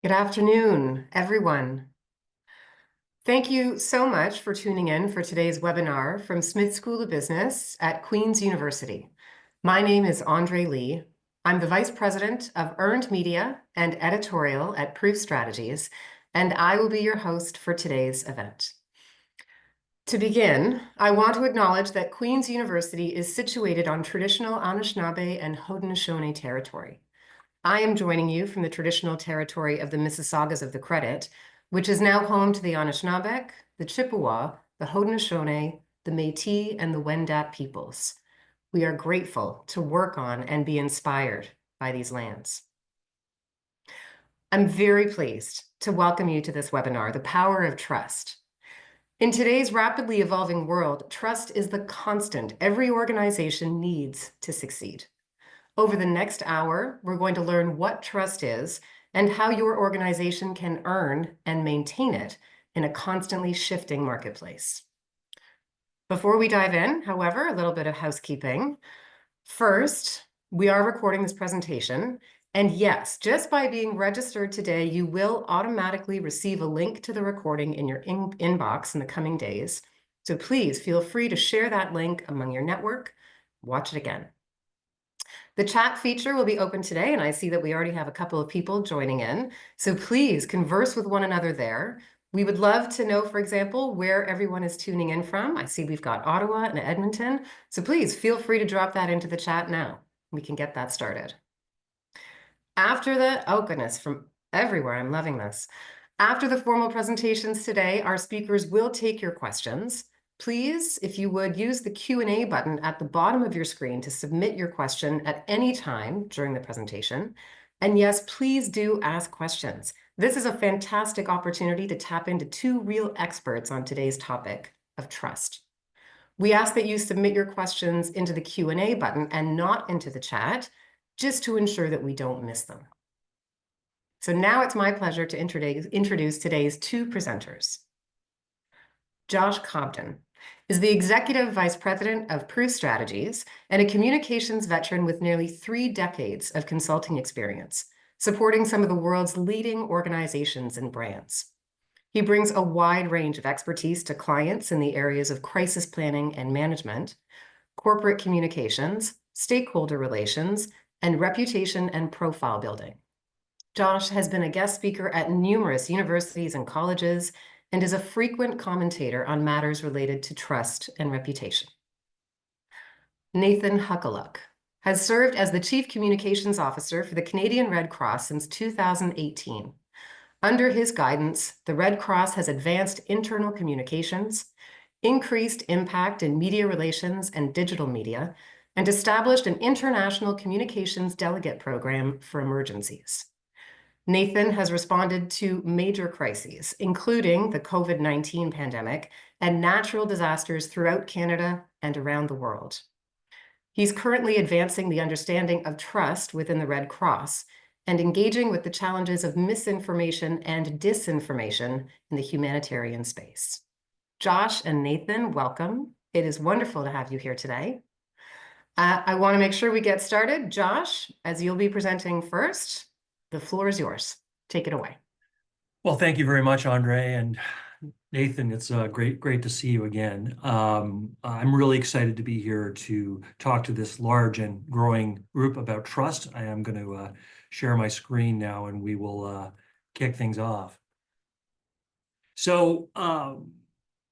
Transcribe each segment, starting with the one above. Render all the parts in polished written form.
Good afternoon, everyone. Thank you so much for tuning in for today's webinar from Smith School of Business at Queen's University. My name is Andre Lee. I'm the Vice President of Earned Media and Editorial at Proof Strategies, and I will be your host for today's event. To begin, I want to acknowledge that Queen's University is situated on traditional Anishinaabe and Haudenosaunee territory. I am joining you from the traditional territory of the Mississaugas of the Credit, which is now home to the Anishinaabeg, the Chippewa, the Haudenosaunee, the Métis, and the Wendat peoples. We are grateful to work on and be inspired by these lands. I'm very pleased to welcome you to this webinar, The Power of Trust. In today's rapidly evolving world, trust is the constant every organization needs to succeed. Over the next hour, we're going to learn what trust is and how your organization can earn and maintain it in a constantly shifting marketplace. Before we dive in, however, a little bit of housekeeping. First, we are recording this presentation, and yes, just by being registered today, you will automatically receive a link to the recording in your inbox in the coming days. So please feel free to share that link among your network. Watch it again. The chat feature will be open today, and I see that we already have a couple of people joining in. So please converse with one another there. We would love to know, for example, where everyone is tuning in from. I see we've got Ottawa and Edmonton. So please feel free to drop that into the chat now. We can get that started. After the, oh goodness, from everywhere, I'm loving this. After the formal presentations today, our speakers will take your questions. Please, if you would, use the Q&A button at the bottom of your screen to submit your question at any time during the presentation. And yes, please do ask questions. This is a fantastic opportunity to tap into two real experts on today's topic of trust. We ask that you submit your questions into the Q&A button and not into the chat, just to ensure that we don't miss them. So now it's my pleasure to introduce today's two presenters. Josh Cobden is the Executive Vice President of Proof Strategies and a communications veteran with nearly 3 decades of consulting experience, supporting some of the world's leading organizations and brands. He brings a wide range of expertise to clients in the areas of crisis planning and management, corporate communications, stakeholder relations, and reputation and profile building. Josh has been a guest speaker at numerous universities and colleges and is a frequent commentator on matters related to trust and reputation. Nathan Huculak has served as the Chief Communications Officer for the Canadian Red Cross since 2018. Under his guidance, the Red Cross has advanced internal communications, increased impact in media relations and digital media, and established an international communications delegate program for emergencies. Nathan has responded to major crises, including the COVID-19 pandemic and natural disasters throughout Canada and around the world. He's currently advancing the understanding of trust within the Red Cross and engaging with the challenges of misinformation and disinformation in the humanitarian space. Josh and Nathan, welcome. It is wonderful to have you here today. I want to make sure we get started. Josh, as you'll be presenting first, the floor is yours. Take it away. Well, thank you very much, Andre. And Nathan, it's great to see you again. I'm really excited to be here to talk to this large and growing group about trust. I am going to share my screen now, and we will kick things off. So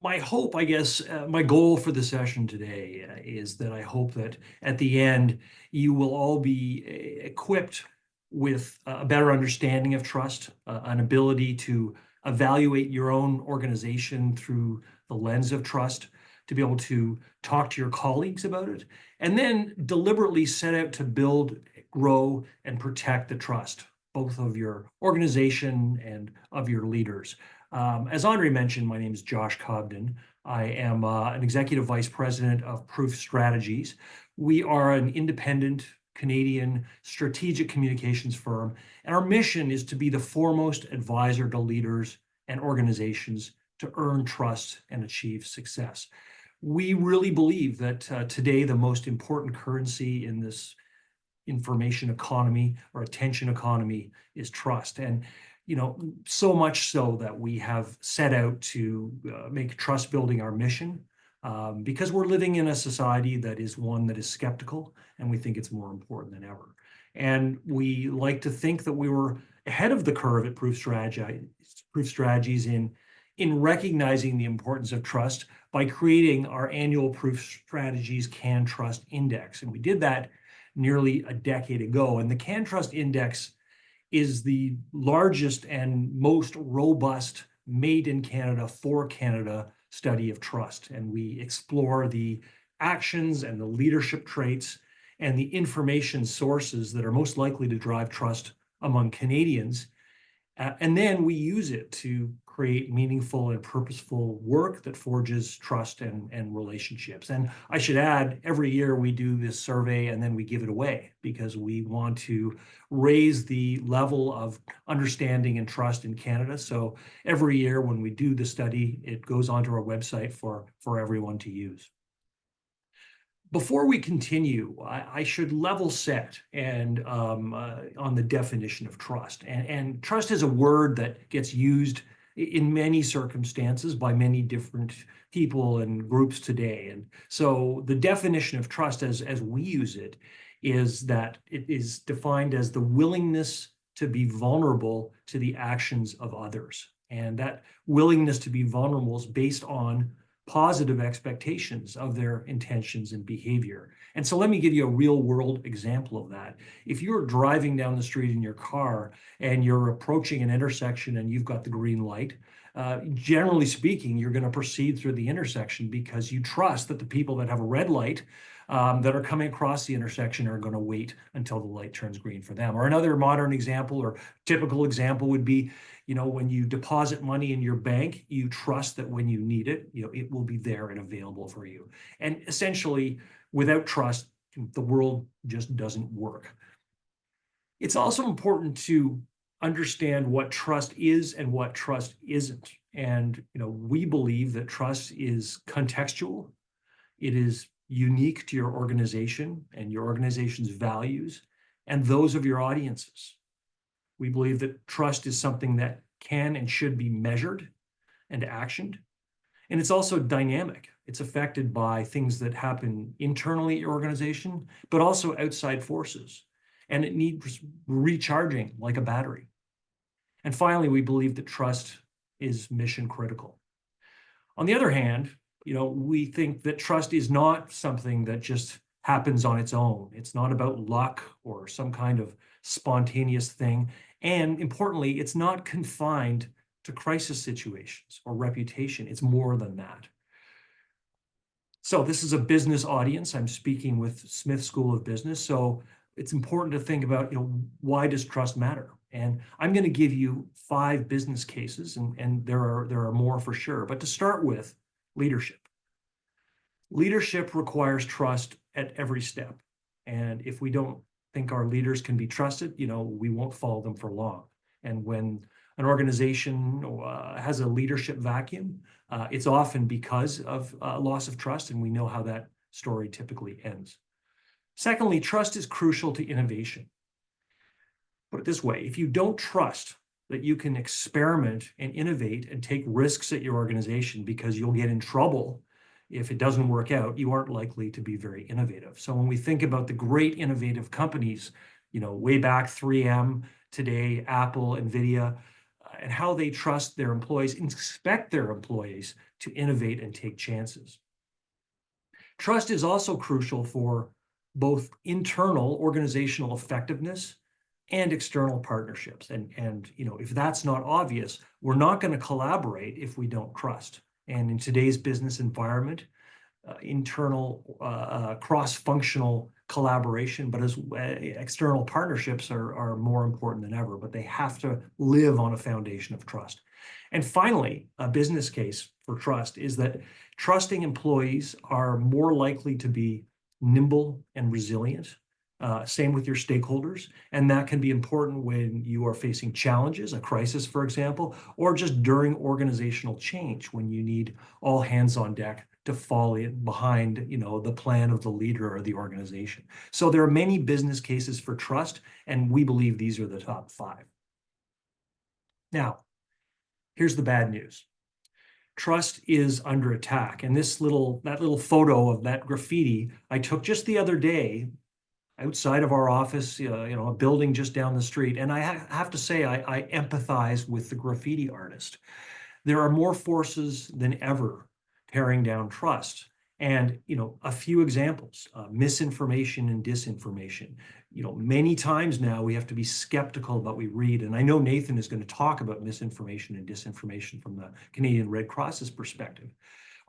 my hope, I guess, my goal for the session today is that I hope that at the end, you will all be equipped with a better understanding of trust, an ability to evaluate your own organization through the lens of trust, to be able to talk to your colleagues about it, and then deliberately set out to build, grow, and protect the trust, both of your organization and of your leaders. As Andre mentioned, my name is Josh Cobden. I am an Executive Vice President of Proof Strategies. We are an independent Canadian strategic communications firm, and our mission is to be the foremost advisor to leaders and organizations to earn trust and achieve success. We really believe that today the most important currency in this information economy or attention economy is trust. And so much so that we have set out to make trust building our mission, because we're living in a society that is one that is skeptical, and we think it's more important than ever. And we like to think that we were ahead of the curve at Proof Strategies in recognizing the importance of trust by creating our annual Proof Strategies CanTrust Index. And we did that nearly a decade ago. And the CanTrust Index is the largest and most robust made in Canada for Canada study of trust. And we explore the actions and the leadership traits and the information sources that are most likely to drive trust among Canadians. And then we use it to create meaningful and purposeful work that forges trust and relationships. And I should add, every year we do this survey and then we give it away because we want to raise the level of understanding and trust in Canada. So every year when we do the study, it goes onto our website for everyone to use. Before we continue, I should level set and on the definition of trust. And trust is a word that gets used in many circumstances by many different people and groups today. And so the definition of trust as we use it is that it is defined as the willingness to be vulnerable to the actions of others. And that willingness to be vulnerable is based on positive expectations of their intentions and behavior. And so let me give you a real world example of that. If you're driving down the street in your car and you're approaching an intersection and you've got the green light, generally speaking, you're going to proceed through the intersection because you trust that the people that have a red light that are coming across the intersection are going to wait until the light turns green for them. Or another modern example or typical example would be, when you deposit money in your bank, you trust that when you need it, it will be there and available for you. And essentially, without trust, the world just doesn't work. It's also important to understand what trust is and what trust isn't. And, we believe that trust is contextual. It is unique to your organization and your organization's values and those of your audiences. We believe that trust is something that can and should be measured and actioned. And it's also dynamic. It's affected by things that happen internally at your organization, but also outside forces. And it needs recharging like a battery. And finally, we believe that trust is mission critical. On the other hand, we think that trust is not something that just happens on its own. It's not about luck or some kind of spontaneous thing. And importantly, it's not confined to crisis situations or reputation. It's more than that. So this is a business audience. I'm speaking with Smith School of Business. So it's important to think about, why does trust matter? And I'm going to give you 5 business cases, and there are more for sure. But to start with, leadership. Leadership requires trust at every step. And if we don't think our leaders can be trusted, we won't follow them for long. And when an organization has a leadership vacuum, it's often because of loss of trust, and we know how that story typically ends. Secondly, trust is crucial to innovation. Put it this way, if you don't trust that you can experiment and innovate and take risks at your organization because you'll get in trouble if it doesn't work out, you aren't likely to be very innovative. So when we think about the great innovative companies, way back 3M, today Apple, NVIDIA, and how they trust their employees, expect their employees to innovate and take chances. Trust is also crucial for both internal organizational effectiveness and external partnerships. And if that's not obvious, we're not going to collaborate if we don't trust. And in today's business environment, internal cross-functional collaboration, but as external partnerships are more important than ever, but they have to live on a foundation of trust. And finally, a business case for trust is that trusting employees are more likely to be nimble and resilient. Same with your stakeholders. And that can be important when you are facing challenges, a crisis, for example, or just during organizational change when you need all hands on deck to fall behind, the plan of the leader or the organization. So there are many business cases for trust, and we believe these are the top 5. Now, here's the bad news. Trust is under attack. And that little photo of that graffiti I took just the other day outside of our office, a building just down the street. And I have to say, I empathize with the graffiti artist. There are more forces than ever tearing down trust. And, a few examples, misinformation and disinformation. Many times now we have to be skeptical about what we read. And I know Nathan is going to talk about misinformation and disinformation from the Canadian Red Cross's perspective.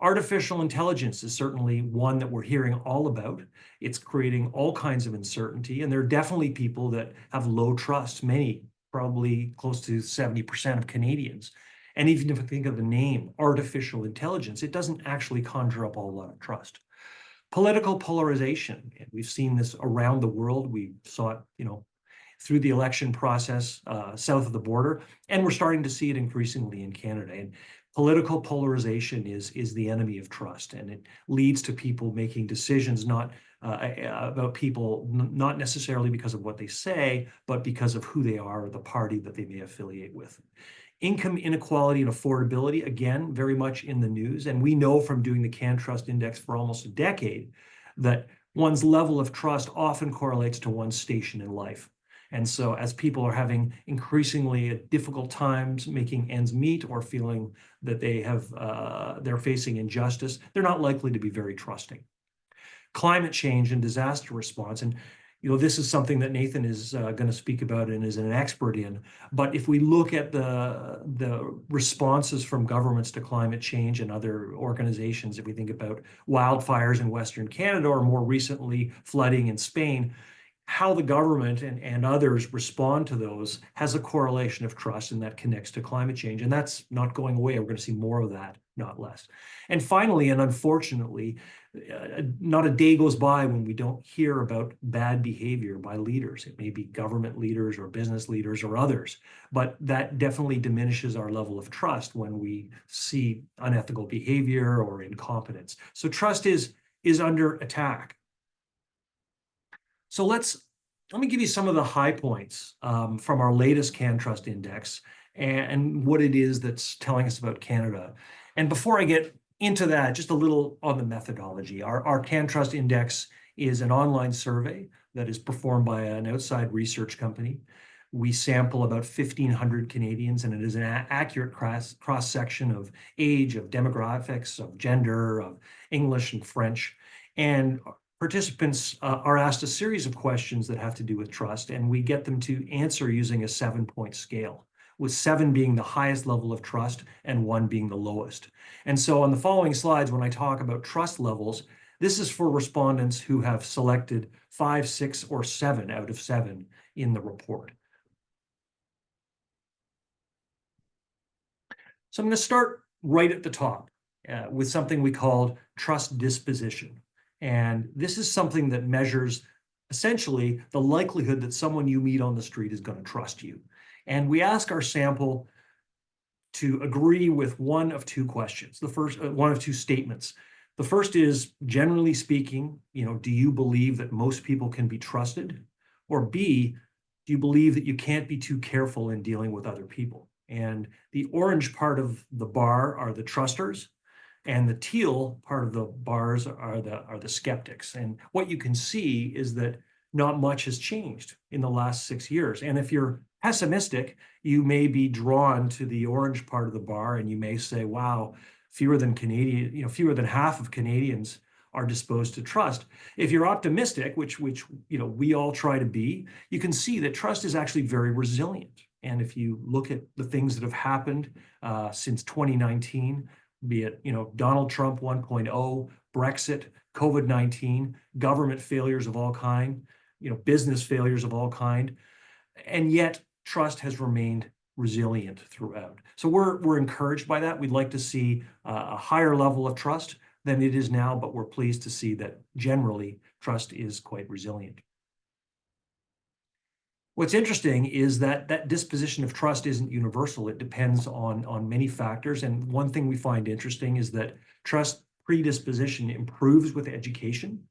Artificial intelligence is certainly one that we're hearing all about. It's creating all kinds of uncertainty, and there are definitely people that have low trust, many, probably close to 70% of Canadians. And even if you think of the name artificial intelligence, it doesn't actually conjure up a whole lot of trust. Political polarization, and we've seen this around the world. We saw it, through the election process south of the border, and we're starting to see it increasingly in Canada. And political polarization is the enemy of trust, and it leads to people making decisions not about people, not necessarily because of what they say, but because of who they are or the party that they may affiliate with. Income inequality and affordability, again, very much in the news. And we know from doing the CanTrust Index for almost a decade that one's level of trust often correlates to one's station in life. And so as people are having increasingly difficult times making ends meet or feeling that they're facing injustice, they're not likely to be very trusting. Climate change and disaster response. And this is something that Nathan is going to speak about and is an expert in. But if we look at the responses from governments to climate change and other organizations, if we think about wildfires in Western Canada or more recently flooding in Spain, how the government and others respond to those has a correlation of trust, and that connects to climate change. And that's not going away. We're going to see more of that, not less. And finally, and unfortunately, not a day goes by when we don't hear about bad behavior by leaders. It may be government leaders or business leaders or others, but that definitely diminishes our level of trust when we see unethical behavior or incompetence. So trust is under attack. So let me give you some of the high points from our latest CanTrust Index and what it is that's telling us about Canada. And before I get into that, just a little on the methodology. Our CanTrust Index is an online survey that is performed by an outside research company. We sample about 1,500 Canadians, and it is an accurate cross-section of age, of demographics, of gender, of English and French. And participants are asked a series of questions that have to do with trust, and we get them to answer using a 7-point scale, with 7 being the highest level of trust and 1 being the lowest. And so on the following slides, when I talk about trust levels, this is for respondents who have selected 5, 6, or 7 out of 7 in the report. So I'm going to start right at the top with something we called trust disposition. And this is something that measures essentially the likelihood that someone you meet on the street is going to trust you. And we ask our sample to agree with one of 2 questions. The first, one of 2 statements. The first is, generally speaking, do you believe that most people can be trusted? Or B, do you believe that you can't be too careful in dealing with other people? And the orange part of the bar are the trusters, and the teal part of the bars are the skeptics. And what you can see is that not much has changed in the last 6 years. And if you're pessimistic, you may be drawn to the orange part of the bar, and you may say, wow, fewer than half of Canadians are disposed to trust. If you're optimistic, which we all try to be, you can see that trust is actually very resilient. And if you look at the things that have happened since 2019, be it Donald Trump 1.0, Brexit, COVID-19, government failures of all kind, business failures of all kind, and yet trust has remained resilient throughout. So we're encouraged by that. We'd like to see a higher level of trust than it is now, but we're pleased to see that generally trust is quite resilient. What's interesting is that disposition of trust isn't universal. It depends on many factors. And one thing we find interesting is that trust predisposition improves with education,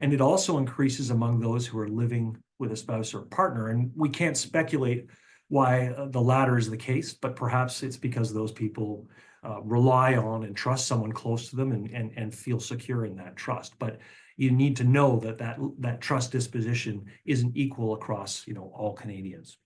and it also increases among those who are living with a spouse or partner. And we can't speculate why the latter is the case, but perhaps it's because those people rely on and trust someone close to them and feel secure in that trust. But you need to know that trust disposition isn't equal across, all Canadians.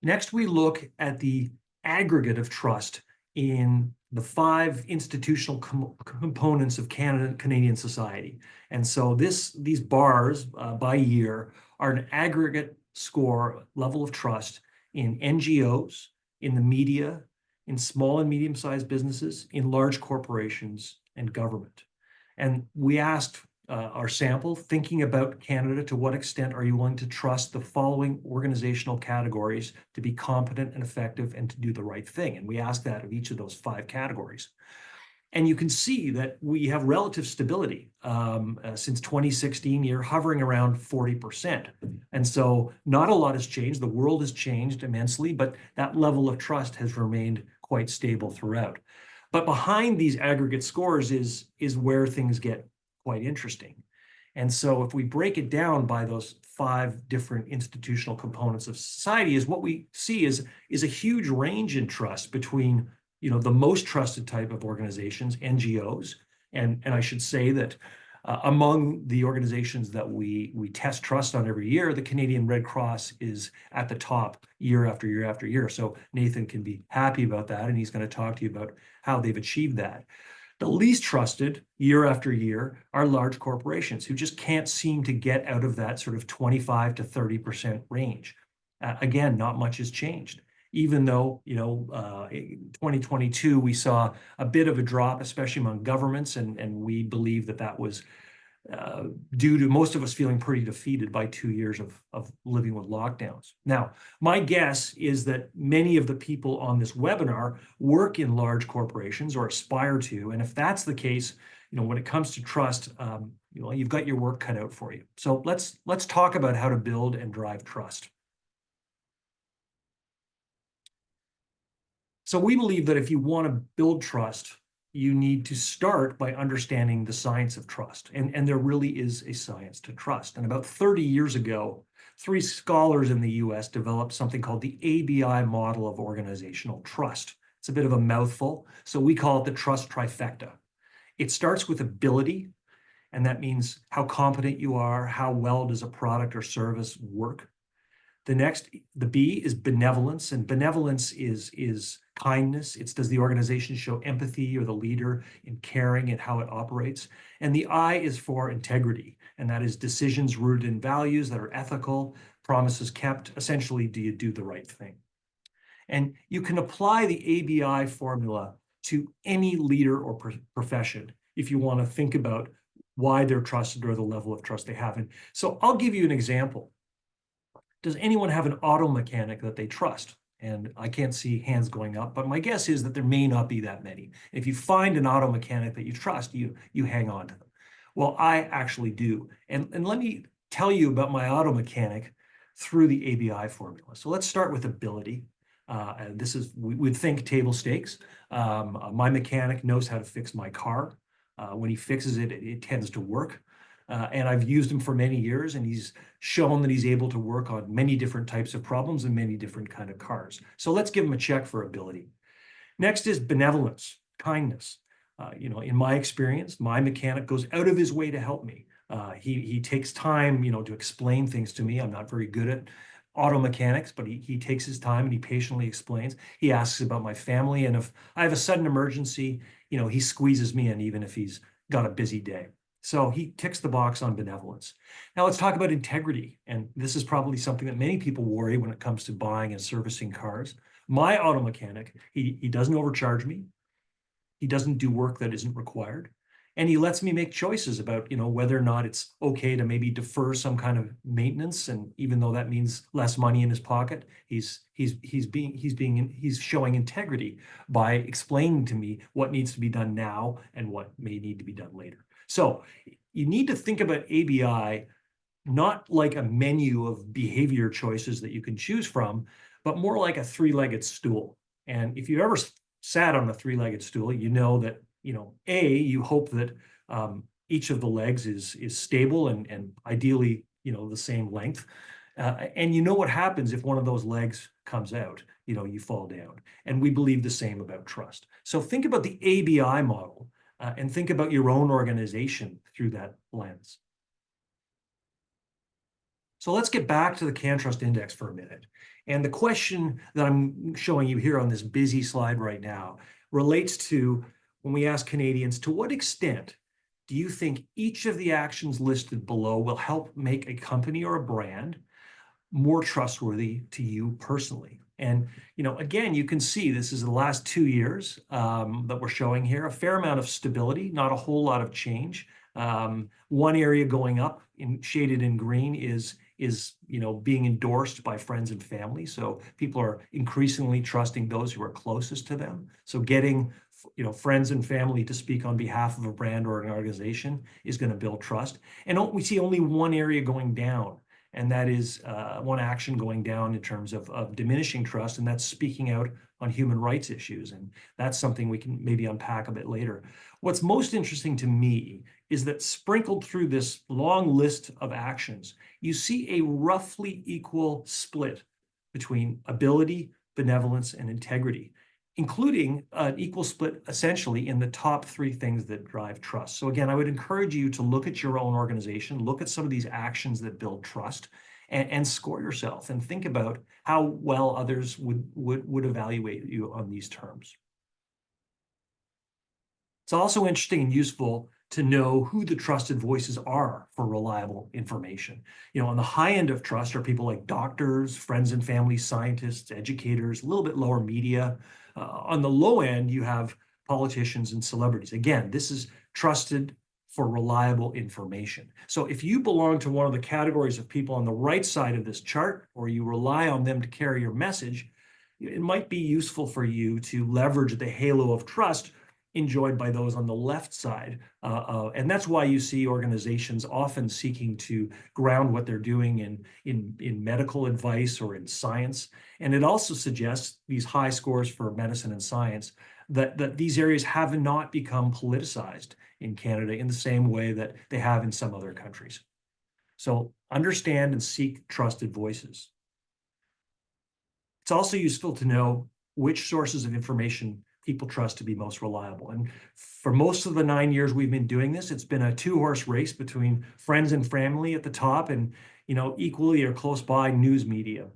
Next, we look at the aggregate of trust in the 5 institutional components of Canadian society. And so these bars by year are an aggregate score level of trust in NGOs, in the media, in small and medium-sized businesses, in large corporations, and government. And we asked our sample, thinking about Canada, to what extent are you willing to trust the following organizational categories to be competent and effective and to do the right thing? And we asked that of each of those 5 categories. And you can see that we have relative stability since 2016 year, hovering around 40%. And so not a lot has changed. The world has changed immensely, but that level of trust has remained quite stable throughout. But behind these aggregate scores is where things get quite interesting. And so if we break it down by those 5 different institutional components of society, is what we see is a huge range in trust between the most trusted type of organizations, NGOs, and I should say that among the organizations that we test trust on every year, the Canadian Red Cross is at the top year after year after year. So Nathan can be happy about that, and he's going to talk to you about how they've achieved that. The least trusted year after year are large corporations who just can't seem to get out of that sort of 25 to 30% range. Again, not much has changed. Even though, in 2022, we saw a bit of a drop, especially among governments, and we believe that was due to most of us feeling pretty defeated by 2 years of living with lockdowns. Now, my guess is that many of the people on this webinar work in large corporations or aspire to, and if that's the case, when it comes to trust, you've got your work cut out for you. So let's talk about how to build and drive trust. So we believe that if you want to build trust, you need to start by understanding the science of trust. And there really is a science to trust. And about 30 years ago, 3 scholars in the US developed something called the ABI model of organizational trust. It's a bit of a mouthful, so we call it the trust trifecta. It starts with ability, and that means how competent you are, how well does a product or service work. The B is benevolence, and benevolence is kindness. It's, does the organization show empathy, or the leader in caring and how it operates? And the I is for integrity, and that is decisions rooted in values that are ethical, promises kept. Essentially, do you do the right thing? And you can apply the ABI formula to any leader or profession if you want to think about why they're trusted or the level of trust they have. And so I'll give you an example. Does anyone have an auto mechanic that they trust? And I can't see hands going up, but my guess is that there may not be that many. If you find an auto mechanic that you trust, you hang on to them. Well, I actually do. And let me tell you about my auto mechanic through the ABI formula. So let's start with ability. And this is, we'd think table stakes. My mechanic knows how to fix my car. When he fixes it, it tends to work. And I've used him for many years, and he's shown that he's able to work on many different types of problems and many different kind of cars. So let's give him a check for ability. Next is benevolence, kindness. In my experience, my mechanic goes out of his way to help me. He takes time, to explain things to me. I'm not very good at auto mechanics, but he takes his time and he patiently explains. He asks about my family, and if I have a sudden emergency, he squeezes me in even if he's got a busy day. So he ticks the box on benevolence. Now let's talk about integrity. And this is probably something that many people worry when it comes to buying and servicing cars. My auto mechanic, he doesn't overcharge me. He doesn't do work that isn't required. And he lets me make choices about, whether or not it's okay to maybe defer some kind of maintenance. And even though that means less money in his pocket, he's showing integrity by explaining to me what needs to be done now and what may need to be done later. So you need to think about ABI not like a menu of behavior choices that you can choose from, but more like a 3-legged stool. And if you ever sat on a 3-legged stool, you know that, you hope that each of the legs is stable and ideally, the same length. And you know what happens if one of those legs comes out, you fall down. And we believe the same about trust. So think about the ABI model and think about your own organization through that lens. So let's get back to the CanTrust Index for a minute. And the question that I'm showing you here on this busy slide right now relates to when we ask Canadians, to what extent do you think each of the actions listed below will help make a company or a brand more trustworthy to you personally? And, again, you can see this is the last 2 years that we're showing here, a fair amount of stability, not a whole lot of change. One area going up, shaded in green, is being endorsed by friends and family. So people are increasingly trusting those who are closest to them. So getting friends and family to speak on behalf of a brand or an organization is going to build trust. And we see only one area going down, and that is one action going down in terms of diminishing trust, and that's speaking out on human rights issues. And that's something we can maybe unpack a bit later. What's most interesting to me is that sprinkled through this long list of actions, you see a roughly equal split between ability, benevolence, and integrity, including an equal split essentially in the top 3 things that drive trust. So again, I would encourage you to look at your own organization, look at some of these actions that build trust, and score yourself and think about how well others would evaluate you on these terms. It's also interesting and useful to know who the trusted voices are for reliable information. On the high end of trust are people like doctors, friends and family, scientists, educators, a little bit lower media. On the low end, you have politicians and celebrities. Again, this is trusted for reliable information. So if you belong to one of the categories of people on the right side of this chart, or you rely on them to carry your message, it might be useful for you to leverage the halo of trust enjoyed by those on the left side. And that's why you see organizations often seeking to ground what they're doing in medical advice or in science. And it also suggests these high scores for medicine and science that these areas have not become politicized in Canada in the same way that they have in some other countries. So understand and seek trusted voices. It's also useful to know which sources of information people trust to be most reliable. And for most of the 9 years we've been doing this, it's been a 2-horse race between friends and family at the top and, equally or close by news media.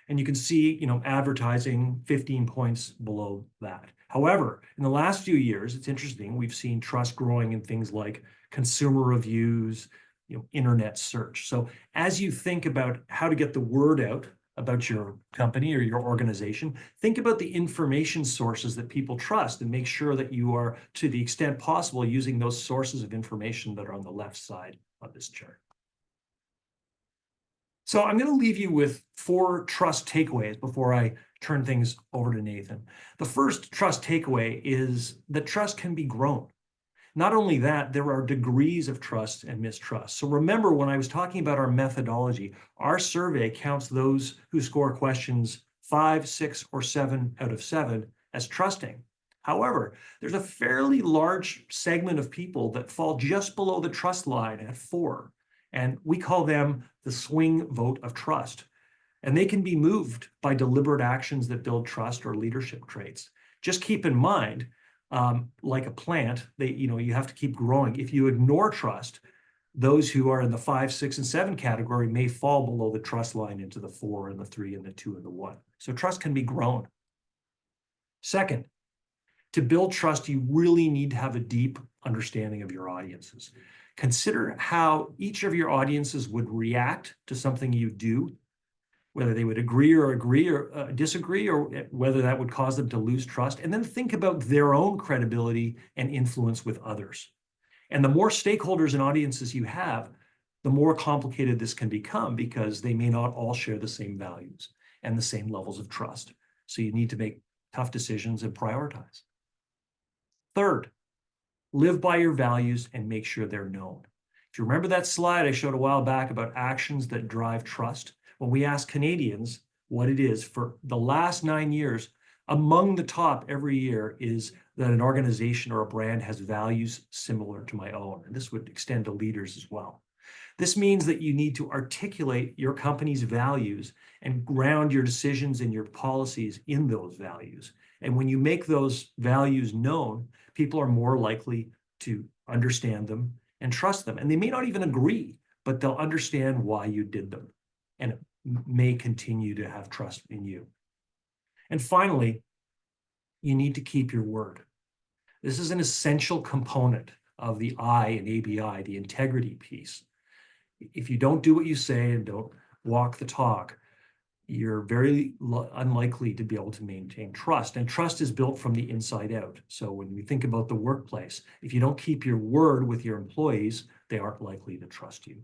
And you can see, advertising 15 points below that. However, in the last few years, it's interesting, we've seen trust growing in things like consumer reviews, internet search. So as you think about how to get the word out about your company or your organization, think about the information sources that people trust and make sure that you are, to the extent possible, using those sources of information that are on the left side of this chart. So I'm going to leave you with 4 trust takeaways before I turn things over to Nathan. The first trust takeaway is that trust can be grown. Not only that, there are degrees of trust and mistrust. So remember, when I was talking about our methodology, our survey counts those who score questions 5, 6, or 7 out of 7 as trusting. However, there's a fairly large segment of people that fall just below the trust line at 4, and we call them the swing vote of trust. And they can be moved by deliberate actions that build trust or leadership traits. Just keep in mind, like a plant, you have to keep growing. If you ignore trust, those who are in the 5, 6, and 7 category may fall below the trust line into the 4 and the 3 and the 2 and the 1. So trust can be grown. Second, to build trust, you really need to have a deep understanding of your audiences. Consider how each of your audiences would react to something you do, whether they would agree or disagree, or whether that would cause them to lose trust. And then think about their own credibility and influence with others. And the more stakeholders and audiences you have, the more complicated this can become, because they may not all share the same values and the same levels of trust. So you need to make tough decisions and prioritize. Third, live by your values and make sure they're known. If you remember that slide I showed a while back about actions that drive trust, when we ask Canadians what it is, for the last 9 years, among the top every year is that an organization or a brand has values similar to my own. And this would extend to leaders as well. This means that you need to articulate your company's values and ground your decisions and your policies in those values. And when you make those values known, people are more likely to understand them and trust them. And they may not even agree, but they'll understand why you did them and may continue to have trust in you. And finally, you need to keep your word. This is an essential component of the I in ABI, the integrity piece. If you don't do what you say and don't walk the talk, you're very unlikely to be able to maintain trust. And trust is built from the inside out. So when we think about the workplace, if you don't keep your word with your employees, they aren't likely to trust you.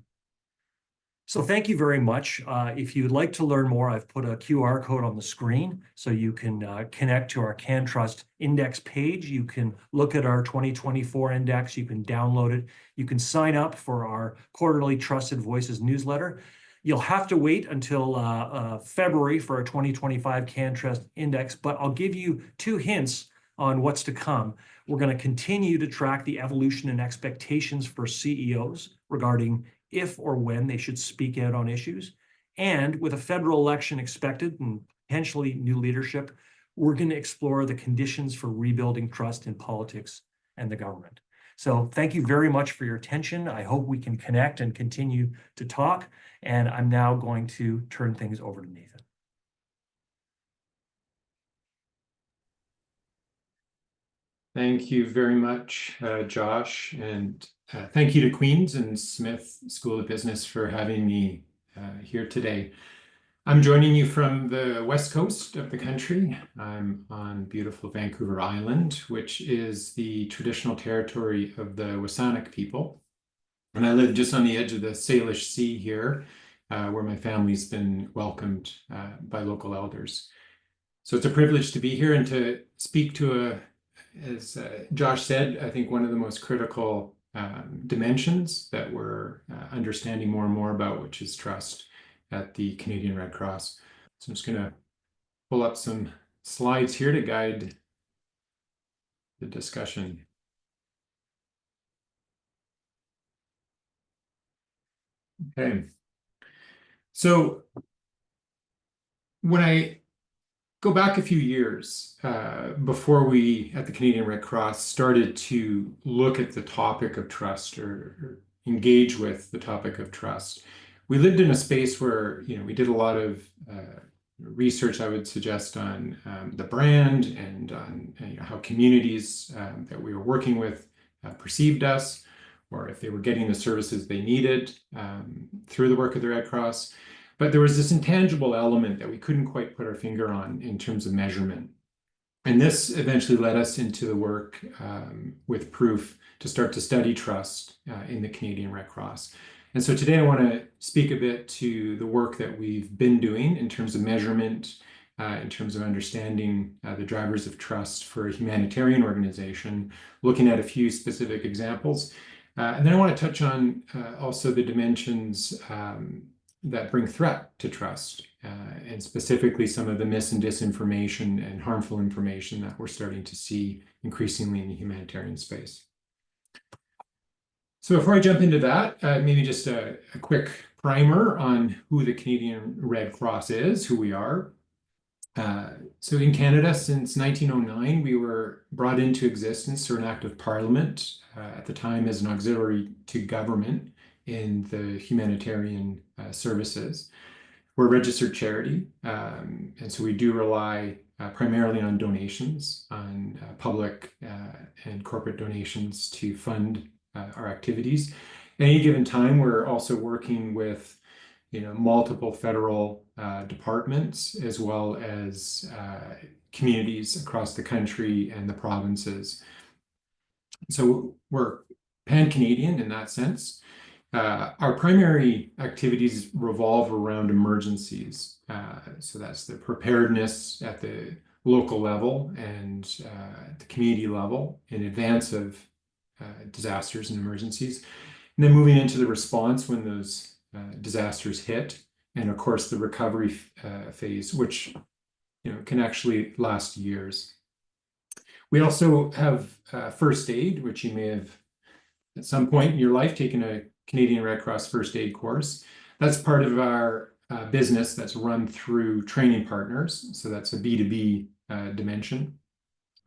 So thank you very much. If you'd like to learn more, I've put a QR code on the screen so you can connect to our CanTrust Index page. You can look at our 2024 index. You can download it. You can sign up for our quarterly Trusted Voices newsletter. You'll have to wait until February for our 2025 CanTrust Index, but I'll give you 2 hints on what's to come. We're going to continue to track the evolution and expectations for CEOs regarding if or when they should speak out on issues. And with a federal election expected and potentially new leadership, we're going to explore the conditions for rebuilding trust in politics and the government. So thank you very much for your attention. I hope we can connect and continue to talk. And I'm now going to turn things over to Nathan. Thank you very much, Josh, and thank you to Queen's and Smith School of Business for having me here today. I'm joining you from the west coast of the country. I'm on beautiful Vancouver Island, which is the traditional territory of the Wasanik people. And I live just on the edge of the Salish Sea here, where my family's been welcomed by local elders. So it's a privilege to be here and to speak to as Josh said, I think one of the most critical dimensions that we're understanding more and more about, which is trust at the Canadian Red Cross. So I'm just going to pull up some slides here to guide the discussion. Okay. So when I go back a few years before we at the Canadian Red Cross started to look at the topic of trust or engage with the topic of trust. We lived in a space where we did a lot of research, I would suggest, on the brand and on how communities that we were working with perceived us, or if they were getting the services they needed through the work of the Red Cross. But there was this intangible element that we couldn't quite put our finger on in terms of measurement. And this eventually led us into the work with Proof to start to study trust in the Canadian Red Cross. And so today I want to speak a bit to the work that we've been doing in terms of measurement, in terms of understanding the drivers of trust for a humanitarian organization, looking at a few specific examples. And then I want to touch on also the dimensions that bring threat to trust, and specifically some of the mis and disinformation and harmful information that we're starting to see increasingly in the humanitarian space. So before I jump into that, maybe just a quick primer on who the Canadian Red Cross is, who we are. So in Canada, since 1909, we were brought into existence through an act of Parliament, at the time as an auxiliary to government in the humanitarian services. We're a registered charity, and so we do rely primarily on donations, on public and corporate donations to fund our activities. At any given time, we're also working with multiple federal departments, as well as communities across the country and the provinces. So we're pan-Canadian in that sense. Our primary activities revolve around emergencies. So that's the preparedness at the local level and the community level in advance of disasters and emergencies. And then moving into the response when those disasters hit. And of course, the recovery phase, which can actually last years. We also have first aid, which you may have at some point in your life taken a Canadian Red Cross First Aid course. That's part of our business that's run through training partners. So that's a B2B dimension.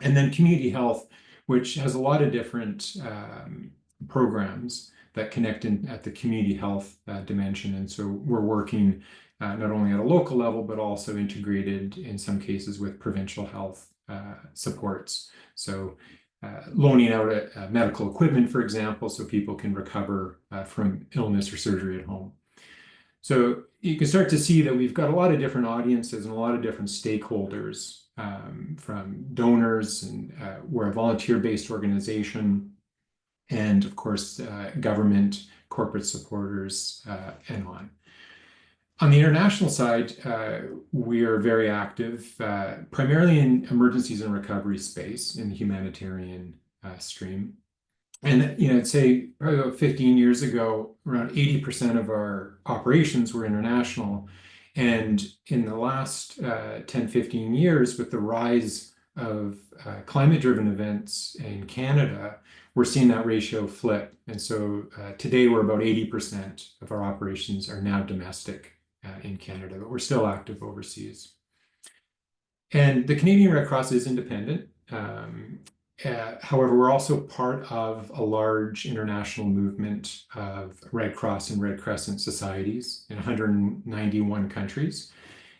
And then community health, which has a lot of different programs that connect in at the community health dimension. And so we're working not only at a local level, but also integrated in some cases with provincial health supports. So loaning out medical equipment, for example, so people can recover from illness or surgery at home. So you can start to see that we've got a lot of different audiences and a lot of different stakeholders, from donors, and we're a volunteer-based organization, and of course, government, corporate supporters, and on. On the international side, we are very active, primarily in emergencies and recovery space in the humanitarian stream. And I'd say probably about 15 years ago, around 80% of our operations were international. And in the last 10, 15 years, with the rise of climate-driven events in Canada, we're seeing that ratio flip. And so today we're about 80% of our operations are now domestic in Canada, but we're still active overseas. And the Canadian Red Cross is independent. However, we're also part of a large international movement of Red Cross and Red Crescent societies in 191 countries.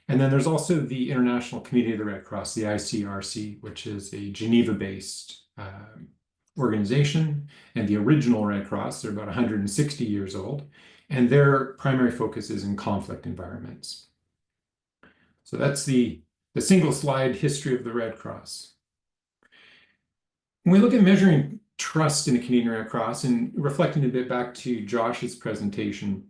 And then there's also the International Committee of the Red Cross, the ICRC, which is a Geneva-based organization, and the original Red Cross, they're about 160 years old, and their primary focus is in conflict environments. So that's the single slide history of the Red Cross. When we look at measuring trust in the Canadian Red Cross, and reflecting a bit back to Josh's presentation,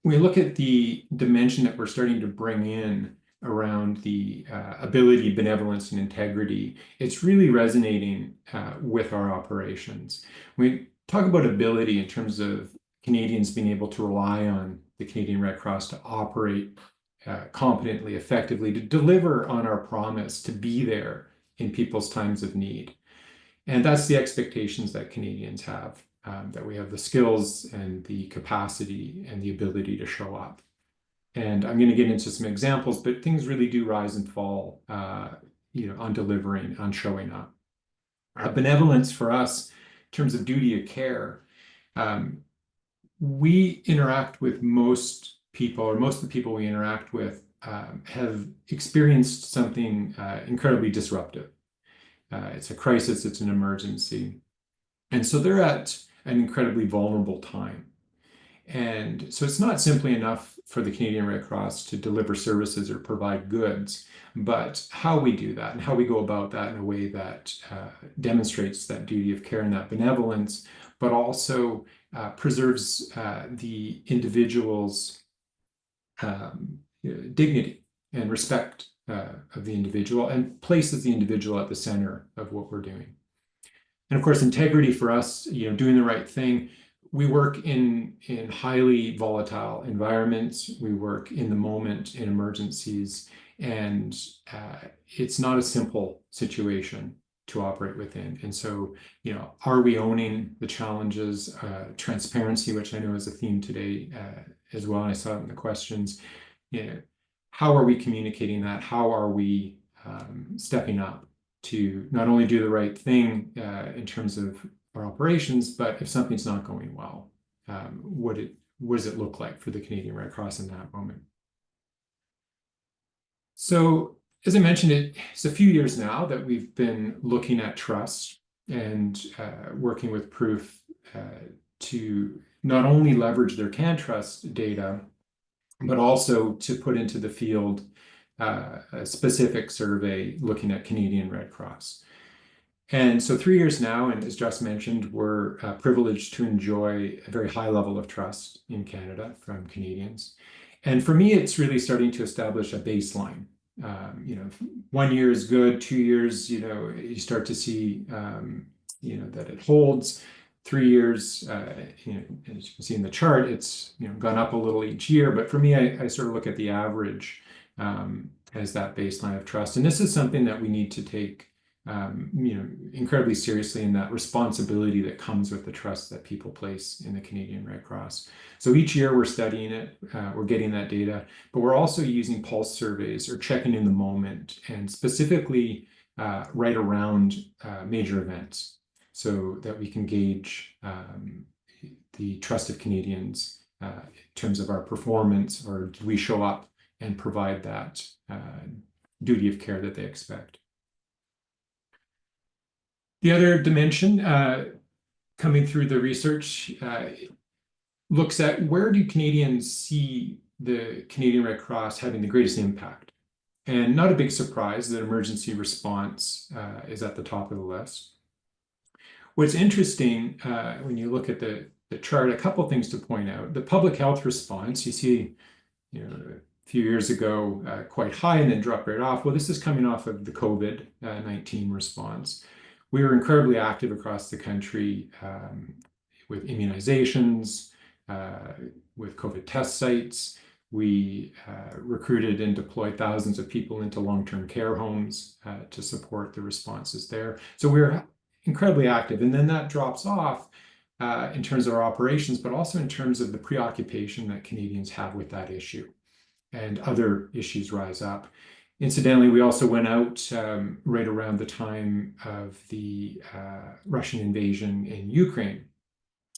we look at the dimension that we're starting to bring in around the ability, benevolence, and integrity. It's really resonating with our operations. We talk about ability in terms of Canadians being able to rely on the Canadian Red Cross to operate competently, effectively, to deliver on our promise to be there in people's times of need. And that's the expectations that Canadians have, that we have the skills and the capacity and the ability to show up. And I'm going to get into some examples, but things really do rise and fall, on delivering, on showing up. Benevolence for us, in terms of duty of care, we interact with most people, or most of the people we interact with have experienced something incredibly disruptive. It's a crisis, it's an emergency. And so they're at an incredibly vulnerable time. And so it's not simply enough for the Canadian Red Cross to deliver services or provide goods, but how we do that and how we go about that in a way that demonstrates that duty of care and that benevolence, but also preserves the individual's dignity and respect of the individual, and places the individual at the center of what we're doing. And of course, integrity for us, doing the right thing. We work in highly volatile environments. We work in the moment in emergencies, and it's not a simple situation to operate within. And so, are we owning the challenges? Transparency, which I know is a theme today as well, and I saw it in the questions. How are we communicating that? How are we stepping up to not only do the right thing in terms of our operations, but if something's not going well, what does it look like for the Canadian Red Cross in that moment? So, as I mentioned, it's a few years now that we've been looking at trust and working with Proof to not only leverage their CanTrust data, but also to put into the field a specific survey looking at Canadian Red Cross. And so 3 years now, and as Josh mentioned, we're privileged to enjoy a very high level of trust in Canada from Canadians. And for me, it's really starting to establish a baseline. 1 year is good, 2 years, you start to see, that it holds. 3 years, as you can see in the chart, it's gone up a little each year. But for me, I sort of look at the average as that baseline of trust. And this is something that we need to take incredibly seriously in that responsibility that comes with the trust that people place in the Canadian Red Cross. So each year we're studying it, we're getting that data, but we're also using pulse surveys or checking in the moment, and specifically right around major events, so that we can gauge the trust of Canadians in terms of our performance, or do we show up and provide that duty of care that they expect. The other dimension coming through the research looks at where do Canadians see the Canadian Red Cross having the greatest impact. And not a big surprise that emergency response is at the top of the list. What's interesting when you look at the chart, a couple things to point out. The public health response, you see, a few years ago, quite high and then dropped right off. Well, this is coming off of the COVID-19 response. We were incredibly active across the country with immunizations, with COVID test sites. We recruited and deployed thousands of people into long-term care homes to support the responses there. So we were incredibly active. And then that drops off in terms of our operations, but also in terms of the preoccupation that Canadians have with that issue, and other issues rise up. Incidentally, we also went out right around the time of the Russian invasion in Ukraine,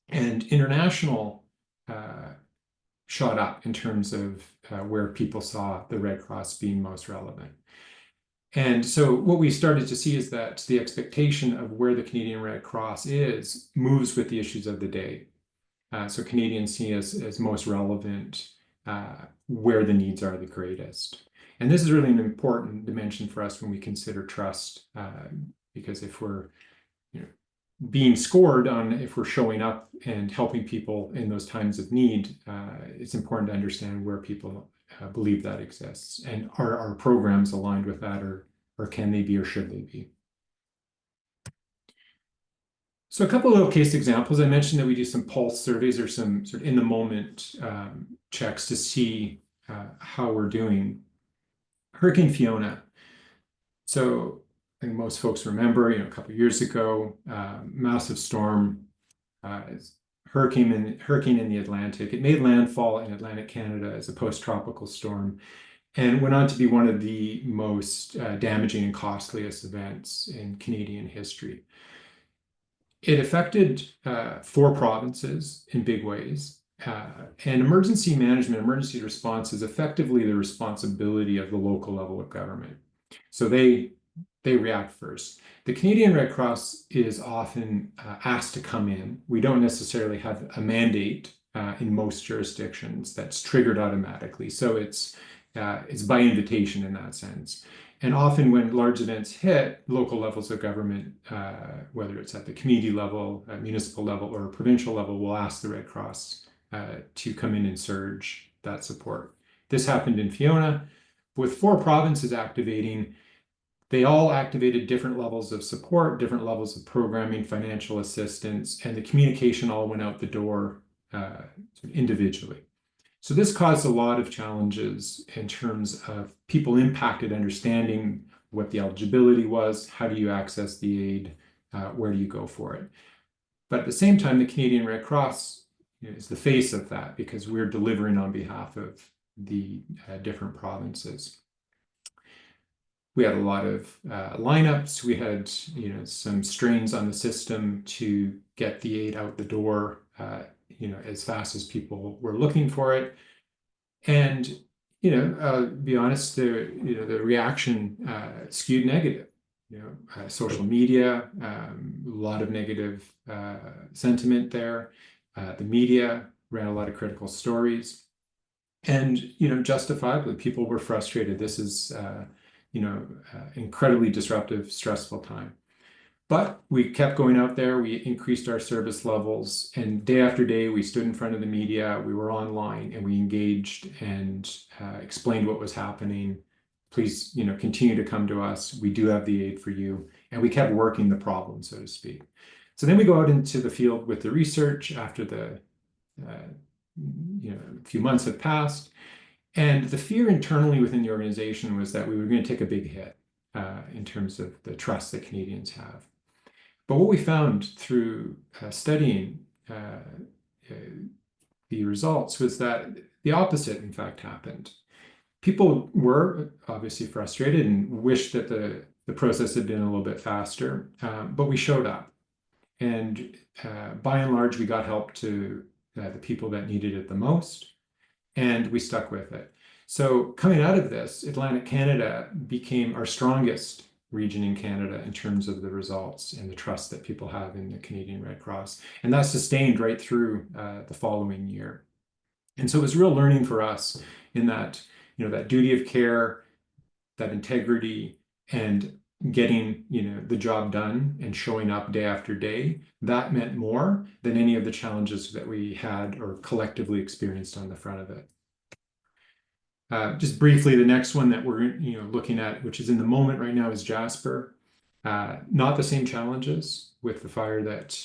and international shot up in terms of where people saw the Red Cross being most relevant. And so what we started to see is that the expectation of where the Canadian Red Cross is moves with the issues of the day. So Canadians see us as most relevant where the needs are the greatest. And this is really an important dimension for us when we consider trust, because if we're being scored on if we're showing up and helping people in those times of need, it's important to understand where people believe that exists. And are our programs aligned with that, or can they be, or should they be? So a couple of little case examples. I mentioned that we do some pulse surveys or some sort of in the moment checks to see how we're doing. Hurricane Fiona. So I think most folks remember, a couple of years ago, massive storm, hurricane in the Atlantic. It made landfall in Atlantic Canada as a post-tropical storm, and went on to be one of the most damaging and costliest events in Canadian history. It affected 4 provinces in big ways. And emergency management, emergency response is effectively the responsibility of the local level of government. So they react first. The Canadian Red Cross is often asked to come in. We don't necessarily have a mandate in most jurisdictions that's triggered automatically. So it's by invitation in that sense. And often when large events hit, local levels of government, whether it's at the community level, municipal level, or provincial level, will ask the Red Cross to come in and surge that support. This happened in Fiona. With 4 provinces activating, they all activated different levels of support, different levels of programming, financial assistance, and the communication all went out the door individually. So this caused a lot of challenges in terms of people impacted understanding what the eligibility was, how do you access the aid, where do you go for it. But at the same time, the Canadian Red Cross is the face of that, because we're delivering on behalf of the different provinces. We had a lot of lineups. We had some strains on the system to get the aid out the door as fast as people were looking for it. And be honest, the reaction skewed negative. Social media, a lot of negative sentiment there. The media ran a lot of critical stories, and justifiably, people were frustrated. This is incredibly disruptive, stressful time. But we kept going out there. We increased our service levels, and day after day, we stood in front of the media. We were online, and we engaged and explained what was happening. Please, continue to come to us. We do have the aid for you, and we kept working the problem, so to speak. So then we go out into the field with the research after the few months have passed, and the fear internally within the organization was that we were going to take a big hit. in terms of the trust that Canadians have. But what we found through studying the results was that the opposite, in fact, happened. People were obviously frustrated and wished that the process had been a little bit faster, but we showed up. And by and large, we got help to the people that needed it the most, and we stuck with it. So coming out of this, Atlantic Canada became our strongest region in Canada in terms of the results and the trust that people have in the Canadian Red Cross. And that sustained right through the following year. And so it was real learning for us in that, that duty of care, that integrity, and getting, the job done and showing up day after day. That meant more than any of the challenges that we had or collectively experienced on the front of it. Just briefly, the next one that we're looking at, which is in the moment right now, is Jasper. Not the same challenges with the fire that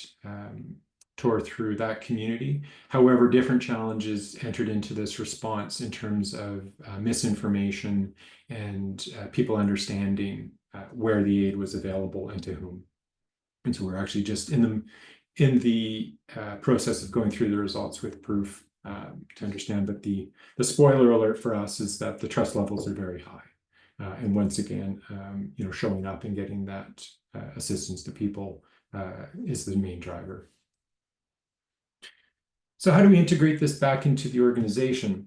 tore through that community. However, different challenges entered into this response in terms of misinformation and people understanding where the aid was available and to whom. And so we're actually just in the process of going through the results with Proof to understand. But the spoiler alert for us is that the trust levels are very high. And once again, showing up and getting that assistance to people is the main driver. So how do we integrate this back into the organization?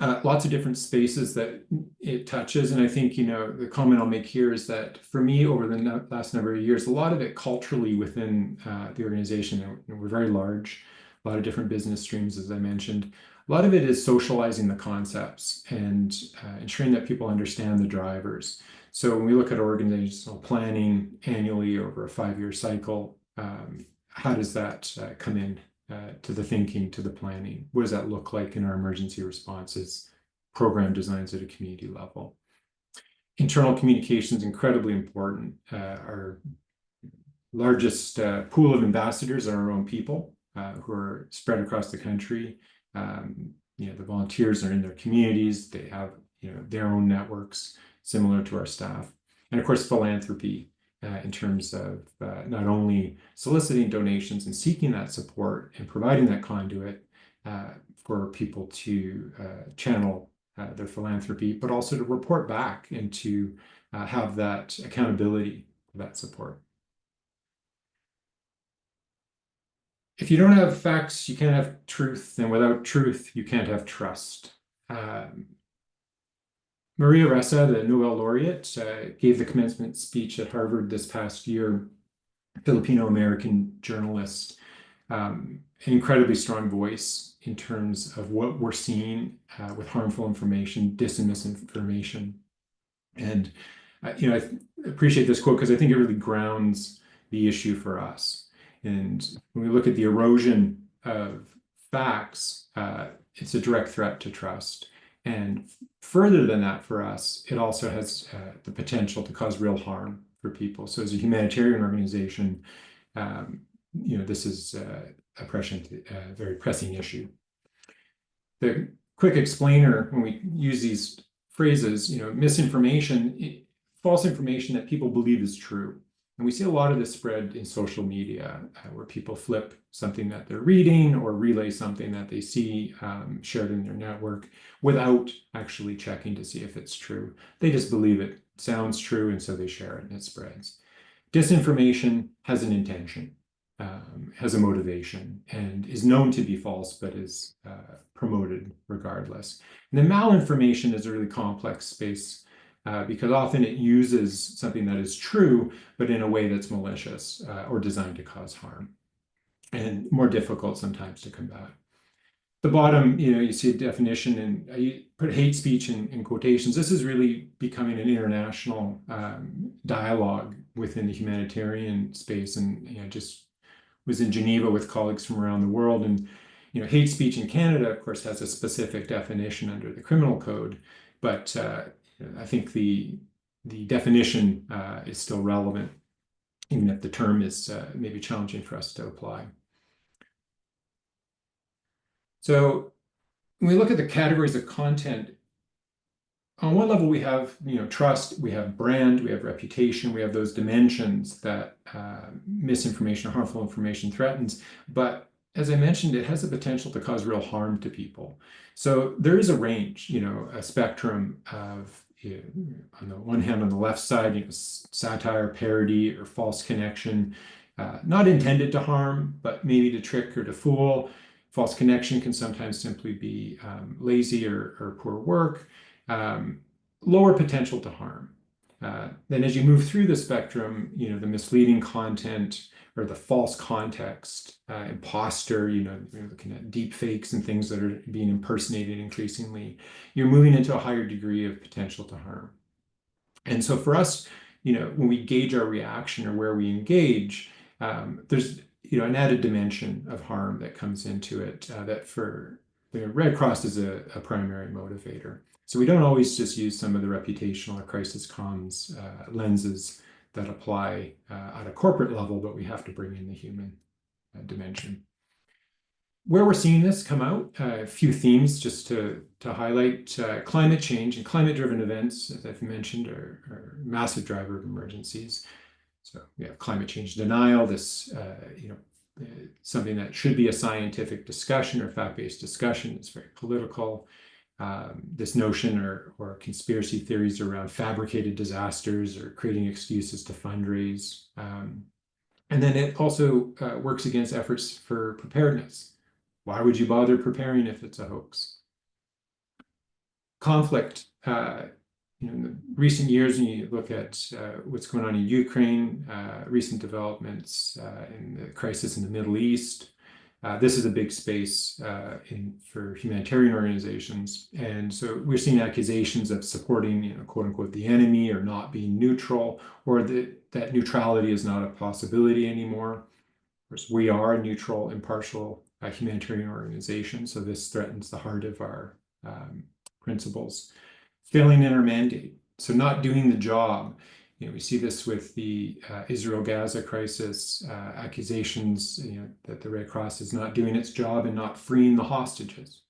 Lots of different spaces that it touches. And I think, the comment I'll make here is that for me, over the last number of years, a lot of it culturally within the organization, we're very large, a lot of different business streams, as I mentioned. A lot of it is socializing the concepts and ensuring that people understand the drivers. So when we look at organizational planning annually over a 5-year cycle, how does that come in? To the thinking, to the planning? What does that look like in our emergency responses, program designs at a community level? Internal communication is incredibly important. Our largest pool of ambassadors are our own people who are spread across the country. The volunteers are in their communities. They have their own networks similar to our staff. And of course, philanthropy. In terms of not only soliciting donations and seeking that support and providing that conduit for people to channel their philanthropy, but also to report back and to have that accountability for that support. If you don't have facts, you can't have truth, and without truth, you can't have trust. Maria Ressa, the Nobel laureate, gave the commencement speech at Harvard this past year. Filipino-American journalist, an incredibly strong voice in terms of what we're seeing with harmful information, dis and misinformation. And I appreciate this quote because I think it really grounds the issue for us. And when we look at the erosion of facts, it's a direct threat to trust. And further than that for us, it also has the potential to cause real harm for people. So as a humanitarian organization, this is a very pressing issue. The quick explainer, when we use these phrases, misinformation, false information that people believe is true. And we see a lot of this spread in social media where people flip something that they're reading or relay something that they see shared in their network without actually checking to see if it's true. They just believe it sounds true, and so they share it and it spreads. Disinformation has an intention, has a motivation, and is known to be false, but is promoted regardless. And then malinformation is a really complex space because often it uses something that is true, but in a way that's malicious or designed to cause harm, and more difficult sometimes to combat. The bottom, you see a definition, and I put hate speech in quotations. This is really becoming an international dialogue within the humanitarian space, and just was in Geneva with colleagues from around the world, and hate speech in Canada, of course, has a specific definition under the criminal code, but I think the definition is still relevant, even if the term is maybe challenging for us to apply. So when we look at the categories of content, on one level, we have trust, we have brand, we have reputation, we have those dimensions that misinformation or harmful information threatens. But as I mentioned, it has the potential to cause real harm to people. So there is a range, a spectrum of, on the one hand, on the left side, satire, parody, or false connection, not intended to harm, but maybe to trick or to fool. False connection can sometimes simply be lazy or poor work. Lower potential to harm. Then as you move through the spectrum, the misleading content or the false context, imposter, you're looking at deep fakes and things that are being impersonated increasingly, you're moving into a higher degree of potential to harm. And so for us, when we gauge our reaction or where we engage, there's an added dimension of harm that comes into it that for the Red Cross is a primary motivator. So we don't always just use some of the reputational or crisis comms lenses that apply at a corporate level, but we have to bring in the human dimension. Where we're seeing this come out, a few themes just to highlight. Climate change and climate-driven events, as I've mentioned, are a massive driver of emergencies. So we have climate change denial, this something that should be a scientific discussion or fact-based discussion. It's very political. This notion or conspiracy theories around fabricated disasters or creating excuses to fundraise. And then it also works against efforts for preparedness. Why would you bother preparing if it's a hoax? Conflict. In the recent years, when you look at what's going on in Ukraine, recent developments in the crisis in the Middle East, this is a big space for humanitarian organizations. And so we're seeing accusations of supporting, quote unquote, the enemy or not being neutral, or that neutrality is not a possibility anymore. Of course, we are a neutral, impartial humanitarian organization. So this threatens the heart of our principles. Failing in our mandate, so not doing the job. We see this with the Israel-Gaza crisis, accusations that the Red Cross is not doing its job and not freeing the hostages.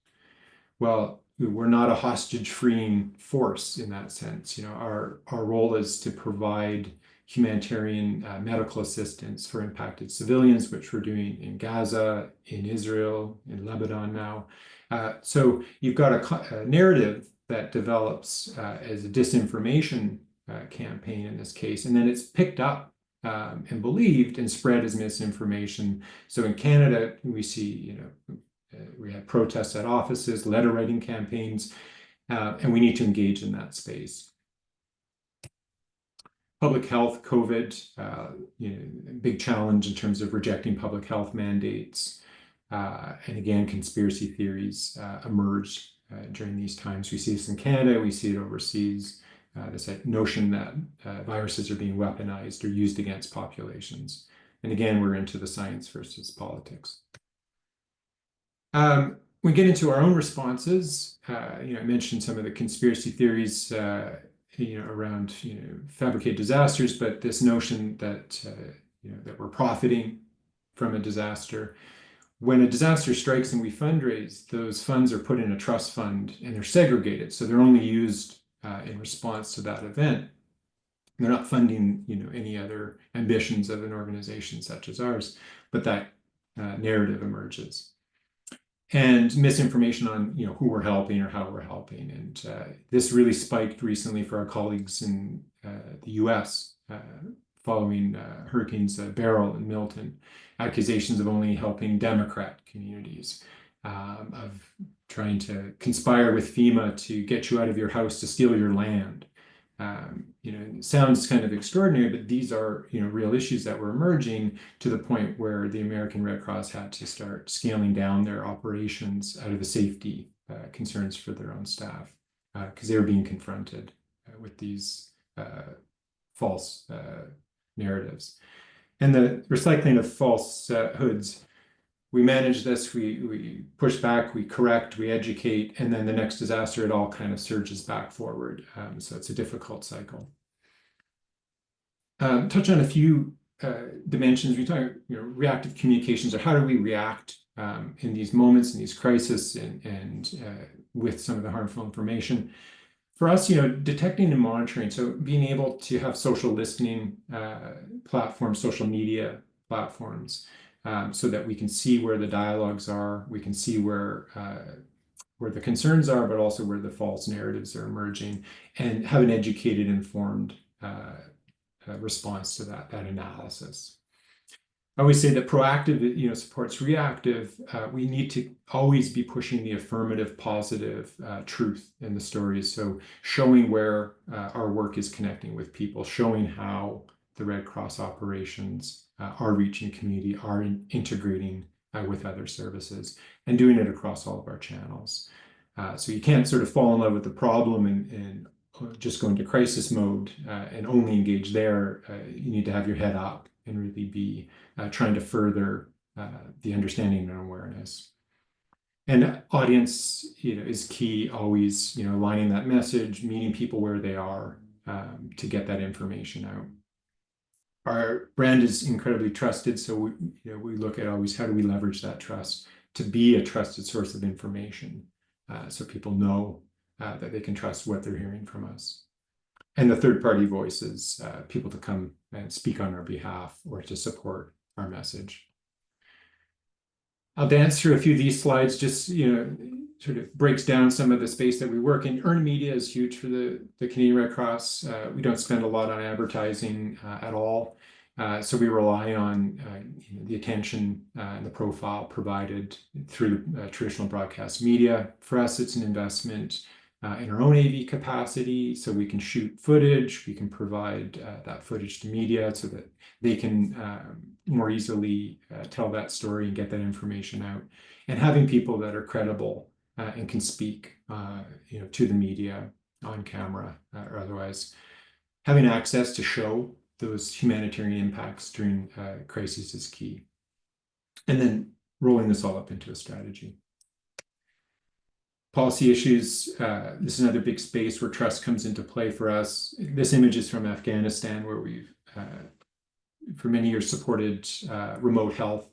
Well, we're not a hostage-freeing force in that sense. Our role is to provide humanitarian medical assistance for impacted civilians, which we're doing in Gaza, in Israel, in Lebanon now. So you've got a narrative that develops as a disinformation campaign in this case, and then it's picked up and believed and spread as misinformation. So in Canada, we see, we have protests at offices, letter writing campaigns, and we need to engage in that space. Public health, COVID, big challenge in terms of rejecting public health mandates. And again, conspiracy theories emerge during these times. We see this in Canada, we see it overseas, this notion that viruses are being weaponized or used against populations. And again, we're into the science versus politics. We get into our own responses. I mentioned some of the conspiracy theories around fabricated disasters, but this notion that that we're profiting from a disaster. When a disaster strikes and we fundraise, those funds are put in a trust fund and they're segregated. So they're only used in response to that event. They're not funding, any other ambitions of an organization such as ours, but that narrative emerges. And misinformation on, who we're helping or how we're helping. And this really spiked recently for our colleagues in the US following hurricanes Beryl and Milton. Accusations of only helping Democrat communities, of trying to conspire with FEMA to get you out of your house to steal your land. It sounds kind of extraordinary, but these are real issues that were emerging to the point where the American Red Cross had to start scaling down their operations out of the safety concerns for their own staff, because they were being confronted with these false narratives. And the recycling of falsehoods, we manage this, we push back, we correct, we educate, and then the next disaster, it all kind of surges back forward. So it's a difficult cycle. Touch on a few dimensions. We talk, reactive communications, or how do we react in these moments, in these crises, and with some of the harmful information. for us, detecting and monitoring, so being able to have social listening platforms, social media platforms, so that we can see where the dialogues are, we can see where the concerns are, but also where the false narratives are emerging, and have an educated, informed response to that analysis. I always say that proactive, supports reactive. We need to always be pushing the affirmative, positive truth in the stories. So showing where our work is connecting with people, showing how the Red Cross operations are reaching community, are integrating with other services, and doing it across all of our channels. So you can't sort of fall in love with the problem and just go into crisis mode and only engage there. You need to have your head up and really be trying to further the understanding and awareness. And audience, is key. Always, aligning that message, meeting people where they are to get that information out. Our brand is incredibly trusted, so we look at always how do we leverage that trust to be a trusted source of information, so people know that they can trust what they're hearing from us. And the third-party voices, people to come and speak on our behalf or to support our message. I'll dance through a few of these slides, just sort of breaks down some of the space that we work in. Earned media is huge for the Canadian Red Cross. We don't spend a lot on advertising at all. So we rely on the attention and the profile provided through traditional broadcast media. For us, it's an investment in our own AV capacity, so we can shoot footage, we can provide that footage to media so that they can more easily tell that story and get that information out. And having people that are credible and can speak to the media on camera or otherwise. Having access to show those humanitarian impacts during crises is key. And then rolling this all up into a strategy. Policy issues, this is another big space where trust comes into play for us. This image is from Afghanistan, where we've, for many years, supported remote health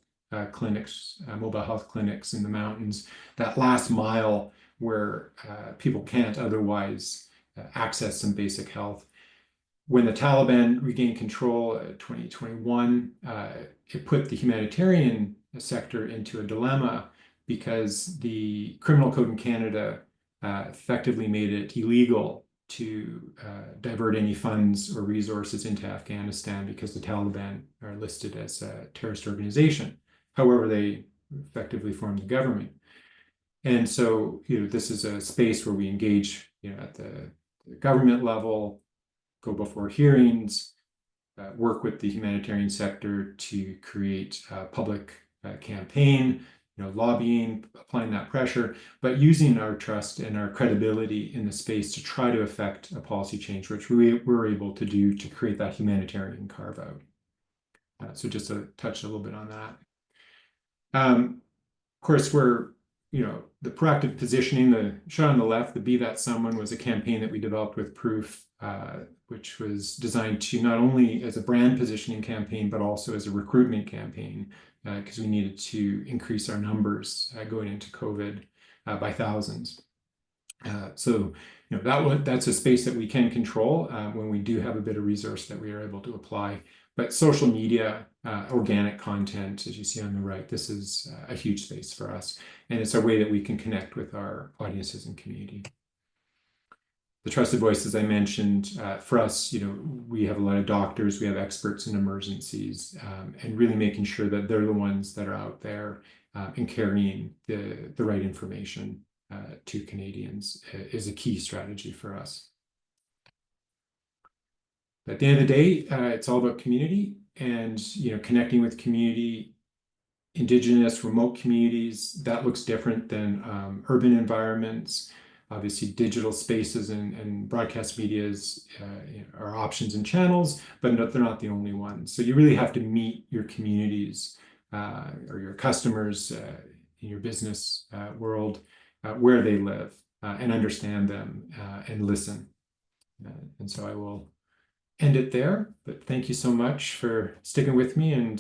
clinics, mobile health clinics in the mountains. That last mile where people can't otherwise access some basic health. When the Taliban regained control in 2021, it put the humanitarian sector into a dilemma, because the criminal code in Canada effectively made it illegal to divert any funds or resources into Afghanistan, because the Taliban are listed as a terrorist organization. However, they effectively formed the government. And so, this is a space where we engage, at the government level, go before hearings, work with the humanitarian sector to create a public campaign, lobbying, applying that pressure, but using our trust and our credibility in the space to try to affect a policy change, which we were able to do to create that humanitarian carve out. So just to touch a little bit on that. Of course, we're, the proactive positioning, the shot on the left, the Be That Someone, was a campaign that we developed with Proof, which was designed to not only as a brand positioning campaign, but also as a recruitment campaign, because we needed to increase our numbers going into COVID by thousands. So, that's a space that we can control when we do have a bit of resource that we are able to apply. But social media, organic content, as you see on the right, this is a huge space for us. And it's a way that we can connect with our audiences and community. The trusted voice, as I mentioned, for us, we have a lot of doctors, we have experts in emergencies, and really making sure that they're the ones that are out there and carrying the right information to Canadians is a key strategy for us. At the end of the day, it's all about community and connecting with community, Indigenous, remote communities. That looks different than urban environments. Obviously, digital spaces and broadcast medias are options and channels, but they're not the only ones. So you really have to meet your communities or your customers in your business world where they live and understand them and listen. And so I will end it there, but thank you so much for sticking with me, and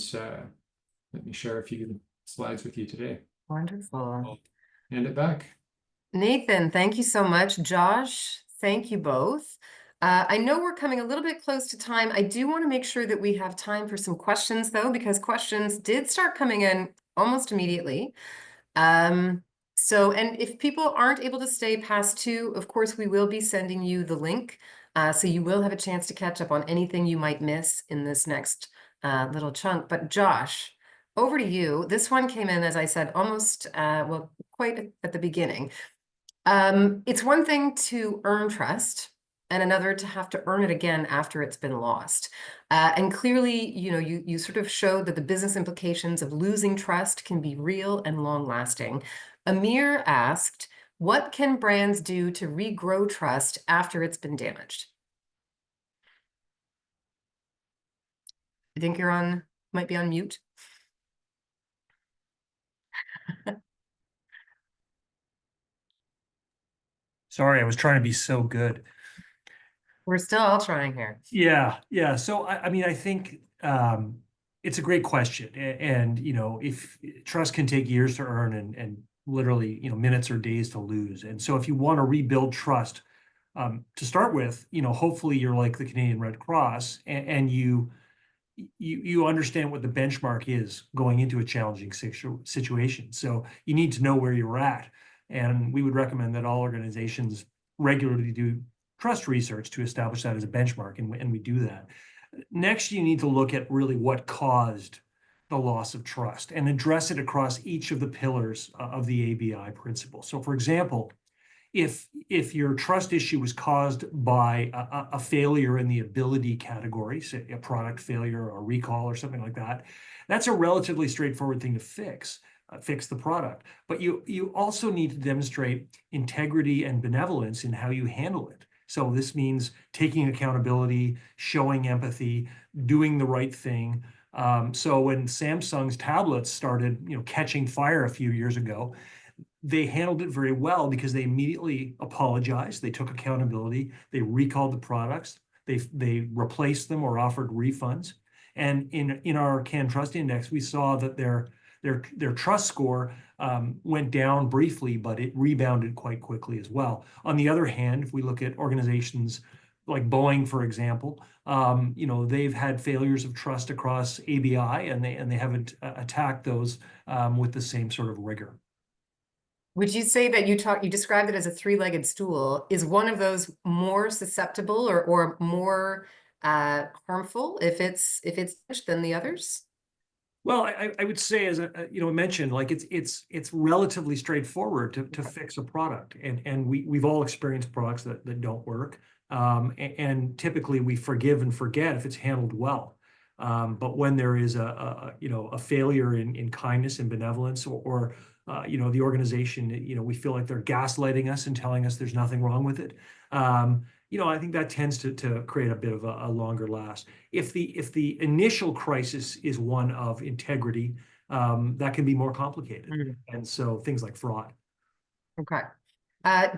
let me share a few slides with you today. Wonderful. I'll hand it back. Nathan, thank you so much. Josh, Thank you both. I know we're coming a little bit close to time. I do want to make sure that we have time for some questions, though, because questions did start coming in almost immediately. And if people aren't able to stay past 2, of course, we will be sending you the link. So you will have a chance to catch up on anything you might miss in this next little chunk. But Josh, over to you. This one came in, as I said, almost, well, quite at the beginning. It's one thing to earn trust and another to have to earn it again after it's been lost. And clearly, you sort of showed that the business implications of losing trust can be real and long lasting. Amir asked, what can brands do to regrow trust after it's been damaged? I think might be on mute. Sorry, I was trying to be so good. We're still all trying here. Yeah. So I mean, I think it's a great question, and if trust can take years to earn and literally minutes or days to lose, and so if you want to rebuild trust, to start with, hopefully you're like the Canadian Red Cross, and you understand what the benchmark is going into a challenging situation. So you need to know where you're at, and we would recommend that all organizations regularly do trust research to establish that as a benchmark, and we do that. Next, you need to look at really what caused the loss of trust and address it across each of the pillars of the ABI principle. So, for example, if your trust issue was caused by a failure in the ability category, say a product failure or a recall or something like that, that's a relatively straightforward thing to fix the product. But you also need to demonstrate integrity and benevolence in how you handle it. So this means taking accountability, showing empathy, doing the right thing. So when Samsung's tablets started, catching fire a few years ago, they handled it very well because they immediately apologized. They took accountability. They recalled the products. They replaced them or offered refunds. And in our CanTrust Index, we saw that their trust score went down briefly, but it rebounded quite quickly as well. On the other hand, if we look at organizations like Boeing, for example, they've had failures of trust across ABI, and they haven't attacked those with the same sort of rigor. Would you say that you described it as a 3-legged stool? Is one of those more susceptible or more harmful if it's damaged than the others? Well, I would say, as I mentioned, like it's relatively straightforward to fix a product, and we've all experienced products that don't work, and typically we forgive and forget if it's handled well. But when there is a failure in kindness and benevolence, or the organization, we feel like they're gaslighting us and telling us there's nothing wrong with it. I think that tends to create a bit of a longer last. If the initial crisis is one of integrity, that can be more complicated. And so things like fraud. Okay.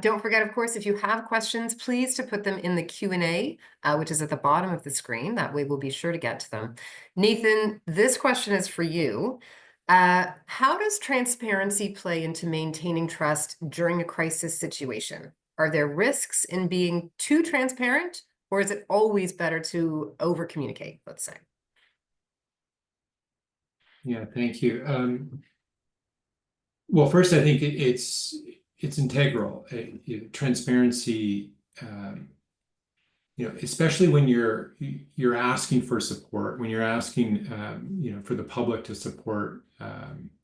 Don't forget, of course, if you have questions, please to put them in the Q&A, which is at the bottom of the screen. That way we'll be sure to get to them. Nathan, this question is for you. How does transparency play into maintaining trust during a crisis situation? Are there risks in being too transparent, or is it always better to over communicate, let's say? Yeah, thank you. Well, first, I think it's integral. Transparency, especially when you're asking for support, when you're asking, for the public to support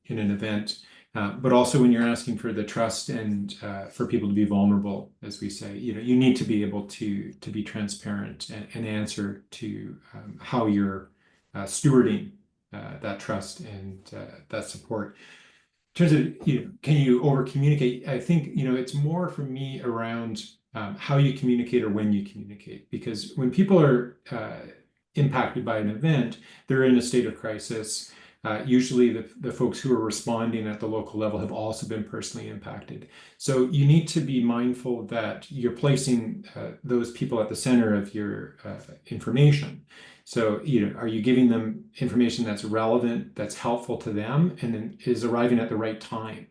in an event, but also when you're asking for the trust and for people to be vulnerable, as we say, you need to be able to be transparent and answer to how you're stewarding that trust and that support. In terms of, can you over communicate? I think, it's more for me around how you communicate or when you communicate, because when people are impacted by an event, they're in a state of crisis. Usually the folks who are responding at the local level have also been personally impacted. So you need to be mindful that you're placing those people at the center of your information. So, are you giving them information that's relevant, that's helpful to them, and then is arriving at the right time?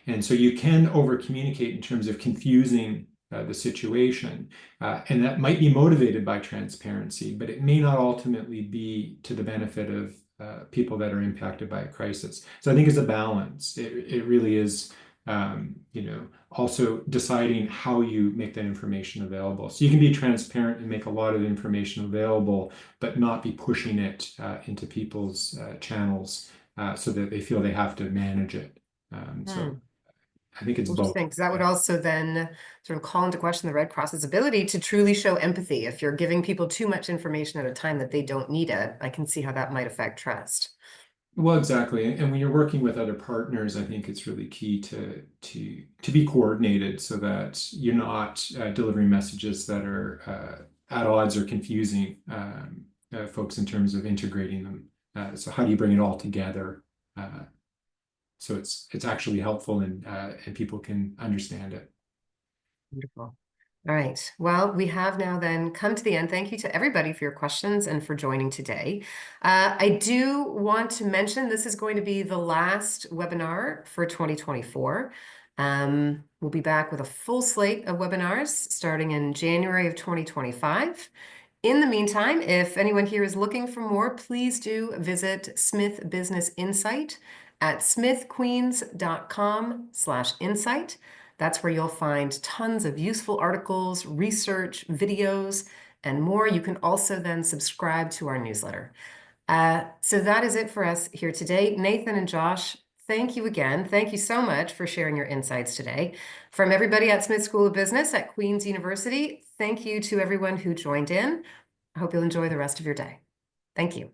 And so you can over communicate in terms of confusing the situation. And that might be motivated by transparency, but it may not ultimately be to the benefit of people that are impacted by a crisis. So I think it's a balance. It really is, also deciding how you make that information available. So you can be transparent and make a lot of information available, but not be pushing it into people's channels so that they feel they have to manage it. So I think it's both. Interesting, because that would also then sort of call into question the Red Cross's ability to truly show empathy. If you're giving people too much information at a time that they don't need it, I can see how that might affect trust. Well, exactly. And when you're working with other partners, I think it's really key to be coordinated so that you're not delivering messages that are at odds or confusing folks in terms of integrating them. So how do you bring it all together so it's actually helpful and people can understand it? Wonderful. All right. Well, we have now then come to the end. Thank you to everybody for your questions and for joining today. I do want to mention this is going to be the last webinar for 2024. We'll be back with a full slate of webinars starting in January of 2025. In the meantime, if anyone here is looking for more, please do visit Smith Business Insight at smithqueens.com/insight. That's where you'll find tons of useful articles, research, videos, and more. You can also then subscribe to our newsletter. So that is it for us here today. Nathan and Josh, thank you again. Thank you so much for sharing your insights today. From everybody at Smith School of Business at Queen's University, thank you to everyone who joined in. I hope you'll enjoy the rest of your day. Thank you.